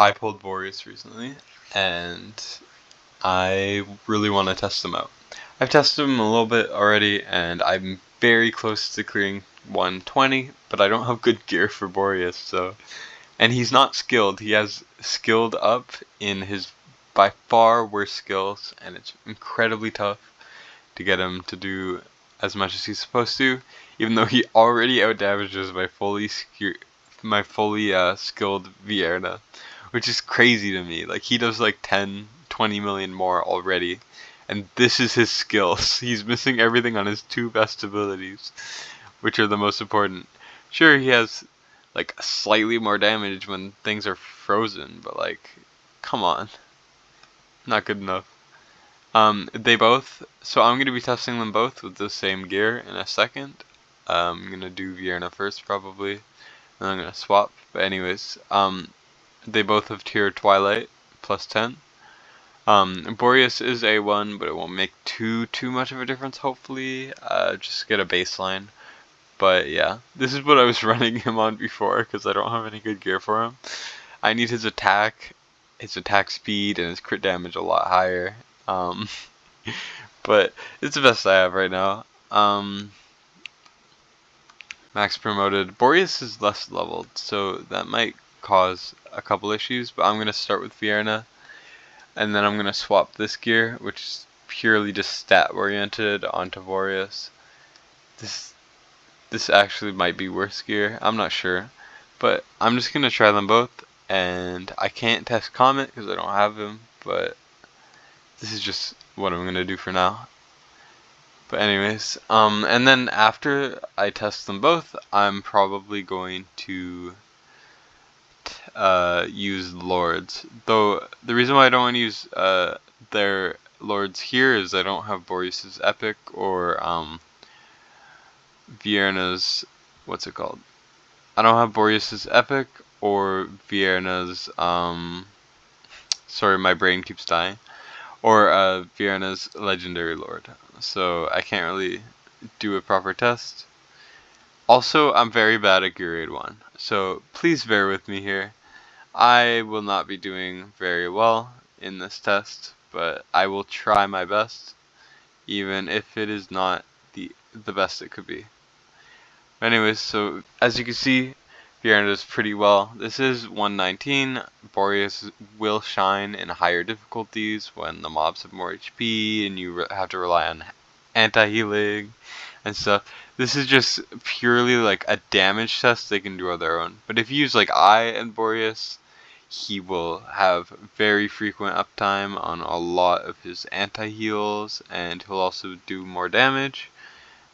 I pulled Boreas recently, and I really want to test them out. I've tested them a little bit already, and I'm very close to clearing 120, but I don't have good gear for Boreas, so... And he's not skilled. He has skilled up in his by far worst skills, and it's incredibly tough to get him to do as much as he's supposed to, even though he already outdamages my fully skilled Vierna, which is crazy to me. Like, he does like 10, 20 million more already, and this is his skills. He's missing everything on his two best abilities, which are the most important. Sure, he has like slightly more damage when things are frozen, but like, come on, not good enough. They both, so I'm going to be testing them both with the same gear in a second. I'm going to do Vierna first probably, and I'm going to swap. But anyways, they both have tier Twilight, plus 10. Boreas is A1, but it won't make too much of a difference, hopefully. Just get a baseline. But yeah, this is what I was running him on before, because I don't have any good gear for him. I need his attack speed, and his crit damage a lot higher. But it's the best I have right now. Max promoted. Boreas is less leveled, so that might cause a couple issues, but I'm going to start with Vierna, and then I'm going to swap this gear, which is purely just stat oriented, onto Boreas. This actually might be worse gear, I'm not sure, but I'm just going to try them both, and I can't test Comet because I don't have him, but this is just what I'm going to do for now. But anyways, and then after I test them both, I'm probably going to use Lords. Though the reason why I don't want to use their Lords here is I don't have Boreas' Epic or Vierna's, what's it called? I don't have Boreas' Epic or Vierna's, sorry, my brain keeps dying, or Vierna's Legendary Lord. So I can't really do a proper test. Also, I'm very bad at Gear Aid 1, so please bear with me here. I will not be doing very well in this test, but I will try my best, even if it is not the best it could be. Anyways, so as you can see, Vierna does pretty well. This is 119. Boreas will shine in higher difficulties when the mobs have more HP and you have to rely on anti-healing and stuff. This is just purely like a damage test they can do on their own. But if you use like I and Boreas, he will have very frequent uptime on a lot of his anti-heals, and he'll also do more damage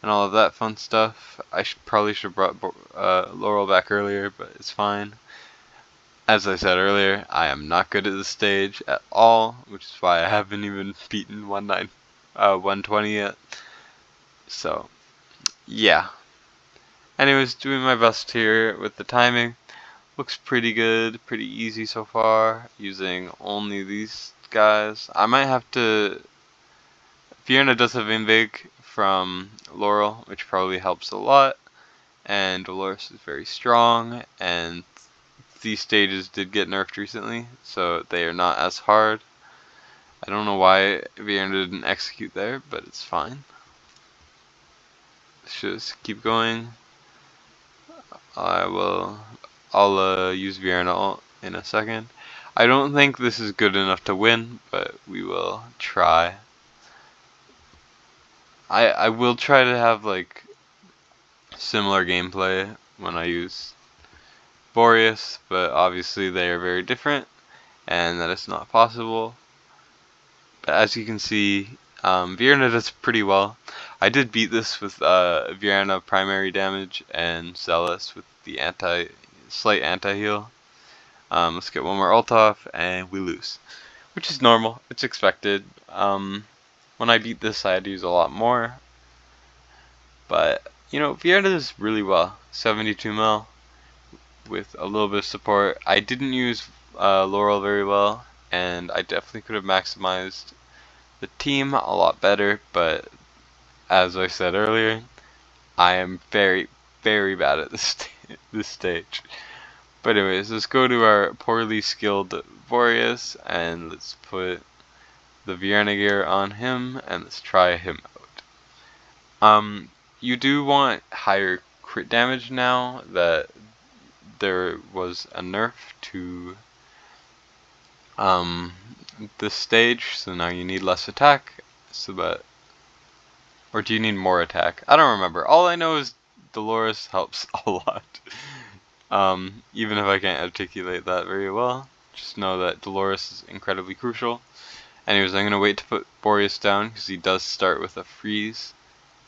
and all of that fun stuff. I probably should have brought Laurel back earlier, but it's fine. As I said earlier, I am not good at this stage at all, which is why I haven't even beaten 120 yet. So, yeah. Anyways, doing my best here with the timing. Looks pretty good, pretty easy so far, using only these guys. I might have to... Vierna does have Invig from Laurel, which probably helps a lot, and Dolores is very strong, and these stages did get nerfed recently, so they are not as hard. I don't know why Vierna didn't execute there, but it's fine. Let's just keep going. I'll use Vierna ult in a second. I don't think this is good enough to win, but we will try. I will try to have like similar gameplay when I use Boreas, but obviously they are very different, and that is not possible. But as you can see, Vierna does pretty well. I did beat this with Vierna primary damage and Zealous with the slight anti-heal. Let's get one more ult off, and we lose, which is normal. It's expected. When I beat this, I had to use a lot more. But, you know, Vierna does really well. 72 mil with a little bit of support. I didn't use Laurel very well, and I definitely could have maximized the team a lot better, but as I said earlier, I am very, very bad at this stage. But anyways, let's go to our poorly skilled Boreas and let's put the Vierna gear on him and let's try him out. You do want higher crit damage now that there was a nerf to this stage, so now you need less attack, so that, or do you need more attack? I don't remember. All I know is Dolores helps a lot. Even if I can't articulate that very well, just know that Dolores is incredibly crucial. Anyways, I'm gonna wait to put Boreas down because he does start with a freeze,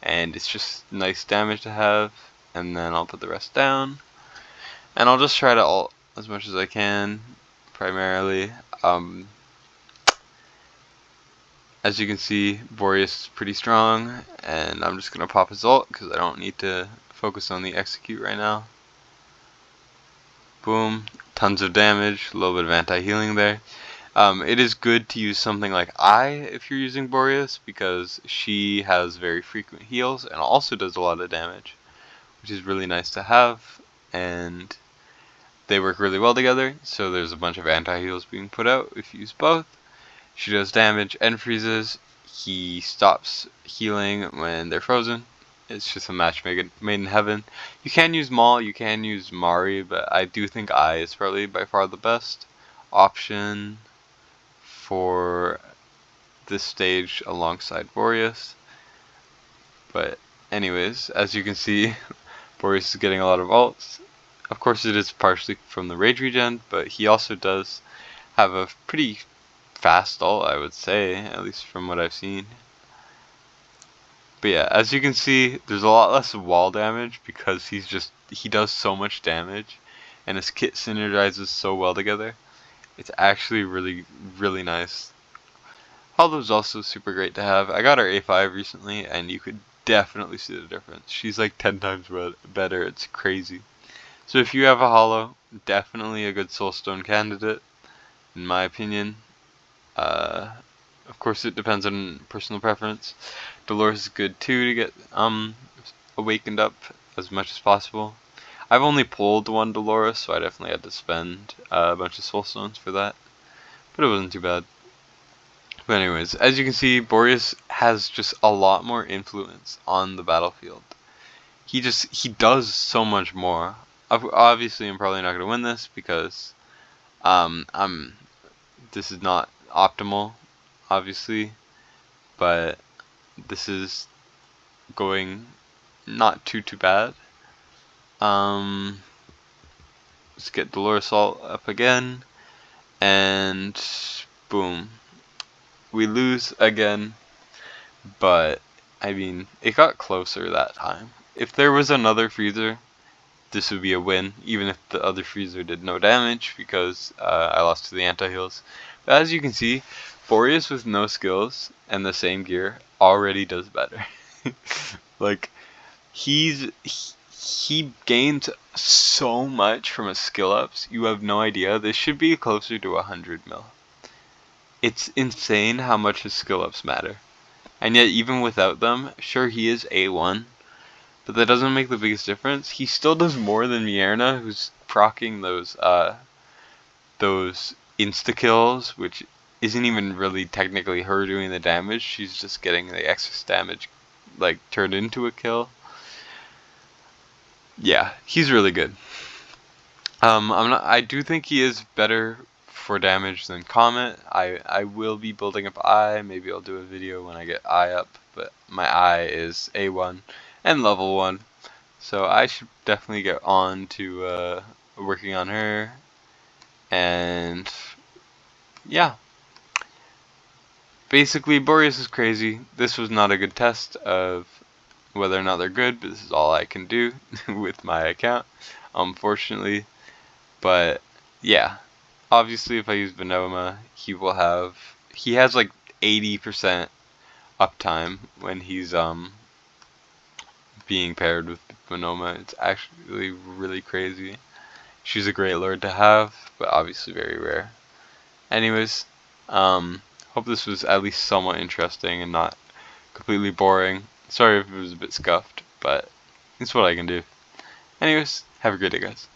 and it's just nice damage to have. And then I'll put the rest down, and I'll just try to ult as much as I can, primarily. As you can see, Boreas is pretty strong, and I'm just gonna pop his ult because I don't need to focus on the execute right now. Boom, tons of damage, a little bit of anti-healing there. It is good to use something like if you're using Boreas, because she has very frequent heals and also does a lot of damage, which is really nice to have, and they work really well together, so there's a bunch of anti-heals being put out if you use both. She does damage and freezes. He stops healing when they're frozen. It's just a match made in heaven. You can use Maul, you can use Mari, but I do think is probably by far the best option for this stage alongside Boreas. But anyways, as you can see, Boreas is getting a lot of ults. Of course it is partially from the rage regen, but he also does have a pretty fast ult, I would say, at least from what I've seen. But yeah, as you can see, there's a lot less wall damage because he does so much damage, and his kit synergizes so well together. It's actually really, really nice. Hollo's also super great to have. I got her A5 recently, and you could definitely see the difference. She's like 10 times better. It's crazy. So if you have a Hollow, definitely a good Soulstone candidate, in my opinion. Of course, it depends on personal preference. Dolores is good too to get awakened up as much as possible. I've only pulled one Dolores, so I definitely had to spend a bunch of soul stones for that, but it wasn't too bad. But anyways, as you can see, Boreas has just a lot more influence on the battlefield. He does so much more. Obviously, I'm probably not going to win this because this is not optimal, obviously, but this is going not too bad. Let's get Dolores ult up again, and boom, we lose again, but I mean, it got closer that time. If there was another freezer, this would be a win, even if the other freezer did no damage, because I lost to the anti-heals. But as you can see, Boreas with no skills and the same gear already does better. Like, he gained so much from his skill ups, you have no idea. This should be closer to 100 mil. It's insane how much his skill ups matter. And yet, even without them, sure, he is A1, but that doesn't make the biggest difference. He still does more than Vierna, who's proccing those insta kills, which isn't even really technically her doing the damage. She's just getting the excess damage like turned into a kill. Yeah, he's really good. I do think he is better for damage than Comet. I will be building up maybe I'll do a video when I get up, but my is A1 and level 1, so I should definitely get on to working on her. And yeah, basically Boreas is crazy. This was not a good test of whether or not they're good, but this is all I can do with my account, unfortunately. But yeah, obviously if I use Venoma, he has like 80% uptime when he's being paired with Venoma. It's actually really crazy. She's a great lord to have, but obviously very rare. Anyways, hope this was at least somewhat interesting and not completely boring. Sorry if it was a bit scuffed, but it's what I can do. Anyways, have a great day, guys.